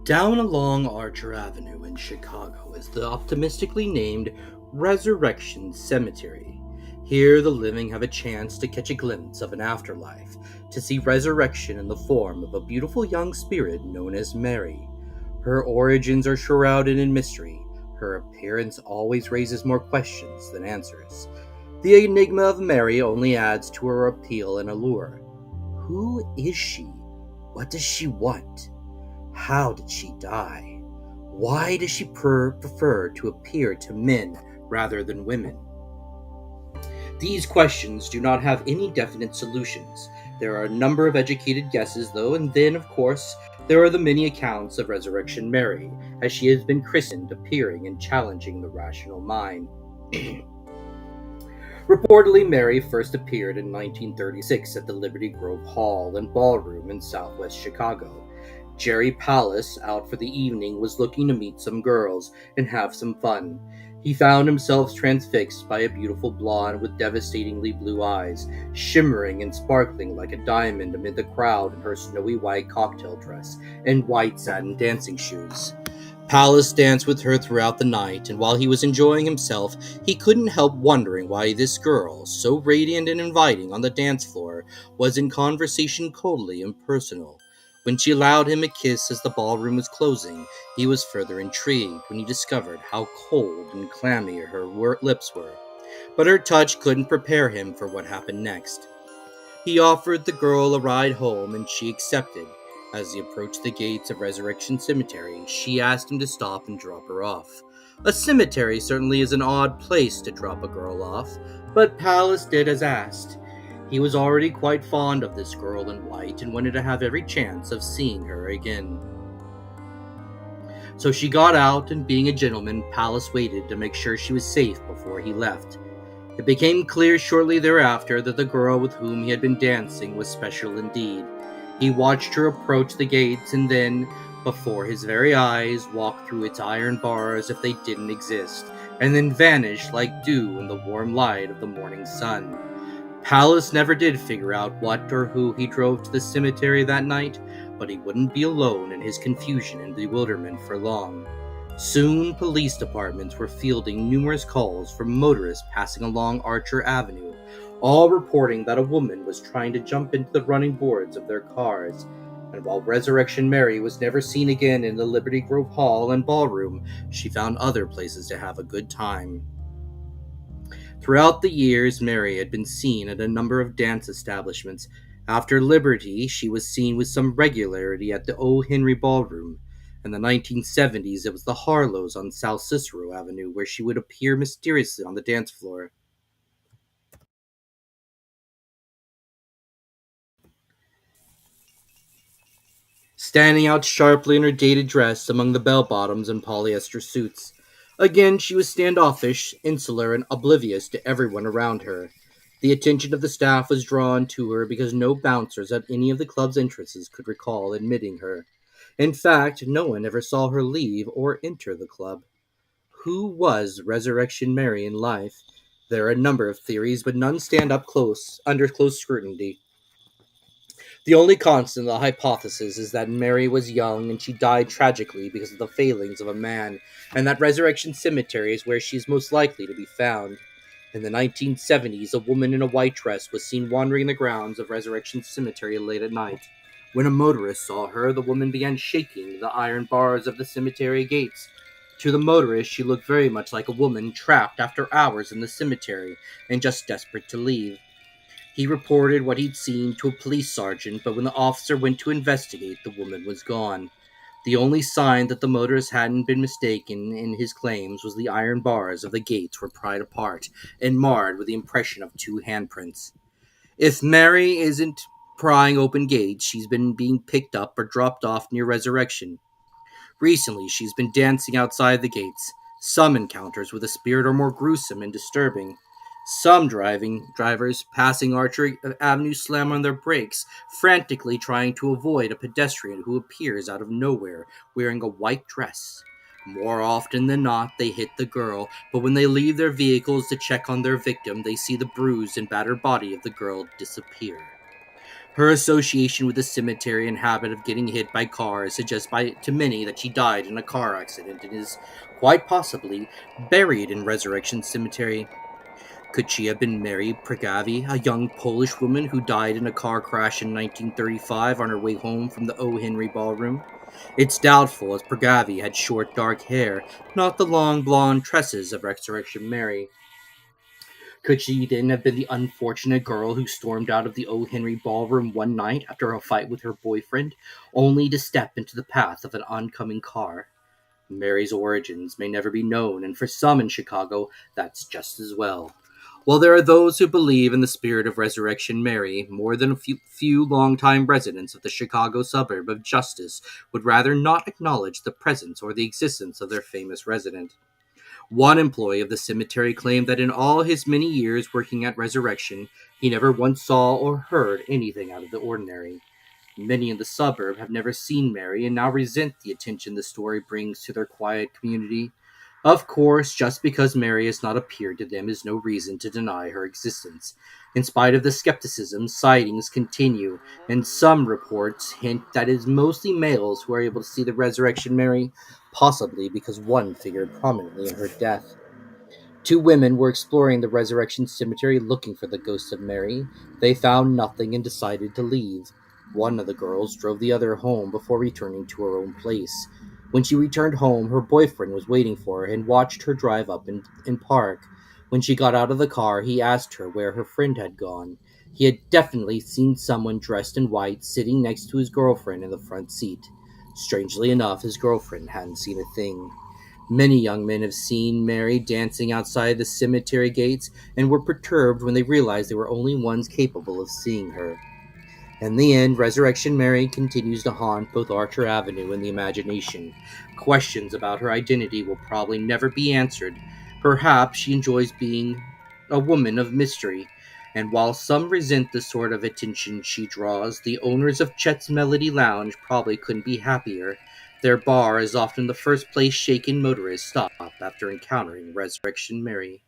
Down along Archer Avenue in Chicago is the optimistically named Resurrection Cemetery. Here, the living have a chance to catch a glimpse of an afterlife, to see resurrection in the form of a beautiful young spirit known as Mary. Her origins are shrouded in mystery. Her appearance always raises more questions than answers. The enigma of Mary only adds to her appeal and allure. Who is she? What does she want? How did she die? Why does she prefer to appear to men rather than women? These questions do not have any definite solutions. There are a number of educated guesses, though, and then, of course, there are the many accounts of Resurrection Mary, as she has been christened, appearing and challenging the rational mind. Reportedly, Mary first appeared in 1936 at the Liberty Grove Hall and Ballroom in southwest Chicago. Jerry Pallas, out for the evening, was looking to meet some girls and have some fun. He found himself transfixed by a beautiful blonde with devastatingly blue eyes, shimmering and sparkling like a diamond amid the crowd in her snowy white cocktail dress and white satin dancing shoes. Pallas danced with her throughout the night, and while he was enjoying himself, he couldn't help wondering why this girl, so radiant and inviting on the dance floor, was in conversation coldly impersonal. When she allowed him a kiss as the ballroom was closing, he was further intrigued when he discovered how cold and clammy her lips were. But her touch couldn't prepare him for what happened next. He offered the girl a ride home, and she accepted. As he approached the gates of Resurrection Cemetery, she asked him to stop and drop her off. A cemetery certainly is an odd place to drop a girl off, but Pallas did as asked. He was already quite fond of this girl in white and wanted to have every chance of seeing her again. So she got out, and being a gentleman, Pallas waited to make sure she was safe before he left. It became clear shortly thereafter that the girl with whom he had been dancing was special indeed. He watched her approach the gates and then, before his very eyes, walk through its iron bars as if they didn't exist, and then vanish like dew in the warm light of the morning sun. Pallas never did figure out what or who he drove to the cemetery that night, but he wouldn't be alone in his confusion and bewilderment for long. Soon, police departments were fielding numerous calls from motorists passing along Archer Avenue, all reporting that a woman was trying to jump into the running boards of their cars. And while Resurrection Mary was never seen again in the Liberty Grove Hall and Ballroom, she found other places to have a good time. Throughout the years, Mary had been seen at a number of dance establishments. After Liberty, she was seen with some regularity at the O. Henry Ballroom. In the 1970s, it was the Harlows on South Cicero Avenue, where she would appear mysteriously on the dance floor. Standing out sharply in her dated dress among the bell-bottoms and polyester suits. Again, she was standoffish, insular, and oblivious to everyone around her. The attention of the staff was drawn to her because no bouncers at any of the club's entrances could recall admitting her. In fact, no one ever saw her leave or enter the club. Who was Resurrection Mary in life? There are a number of theories, but none stand up under close scrutiny. The only constant in the hypothesis is that Mary was young and she died tragically because of the failings of a man, and that Resurrection Cemetery is where she is most likely to be found. In the 1970s, a woman in a white dress was seen wandering the grounds of Resurrection Cemetery late at night. When a motorist saw her, the woman began shaking the iron bars of the cemetery gates. To the motorist, she looked very much like a woman trapped after hours in the cemetery and just desperate to leave. He reported what he'd seen to a police sergeant, but when the officer went to investigate, the woman was gone. The only sign that the motorist hadn't been mistaken in his claims was the iron bars of the gates were pried apart and marred with the impression of two handprints. If Mary isn't prying open gates, she's been being picked up or dropped off near Resurrection. Recently, she's been dancing outside the gates. Some encounters with a spirit are more gruesome and disturbing. Some drivers passing Archer Avenue slam on their brakes, frantically trying to avoid a pedestrian who appears out of nowhere wearing a white dress. More often than not, they hit the girl, but when they leave their vehicles to check on their victim, they see the bruised and battered body of the girl disappear. Her association with the cemetery and habit of getting hit by cars suggests to many that she died in a car accident and is quite possibly buried in Resurrection Cemetery. Could she have been Mary Pregavi, a young Polish woman who died in a car crash in 1935 on her way home from the O. Henry Ballroom? It's doubtful, as Pregavi had short dark hair, not the long blonde tresses of Resurrection Mary. Could she then have been the unfortunate girl who stormed out of the O. Henry Ballroom one night after a fight with her boyfriend, only to step into the path of an oncoming car? Mary's origins may never be known, and for some in Chicago, that's just as well. While there are those who believe in the spirit of Resurrection Mary, more than a few longtime residents of the Chicago suburb of Justice would rather not acknowledge the presence or the existence of their famous resident. One employee of the cemetery claimed that in all his many years working at Resurrection, he never once saw or heard anything out of the ordinary. Many in the suburb have never seen Mary and now resent the attention the story brings to their quiet community. Of course, just because Mary has not appeared to them is no reason to deny her existence. In spite of the skepticism, sightings continue, and some reports hint that it is mostly males who are able to see the Resurrection Mary, possibly because one figured prominently in her death. Two women were exploring the Resurrection Cemetery looking for the ghost of Mary. They found nothing and decided to leave. One of the girls drove the other home before returning to her own place. When she returned home, her boyfriend was waiting for her and watched her drive up and park. When she got out of the car, he asked her where her friend had gone. He had definitely seen someone dressed in white sitting next to his girlfriend in the front seat. Strangely enough, his girlfriend hadn't seen a thing. Many young men have seen Mary dancing outside the cemetery gates and were perturbed when they realized they were only ones capable of seeing her. In the end, Resurrection Mary continues to haunt both Archer Avenue and the imagination. Questions about her identity will probably never be answered. Perhaps she enjoys being a woman of mystery. And while some resent the sort of attention she draws, the owners of Chet's Melody Lounge probably couldn't be happier. Their bar is often the first place shaken motorists stop after encountering Resurrection Mary.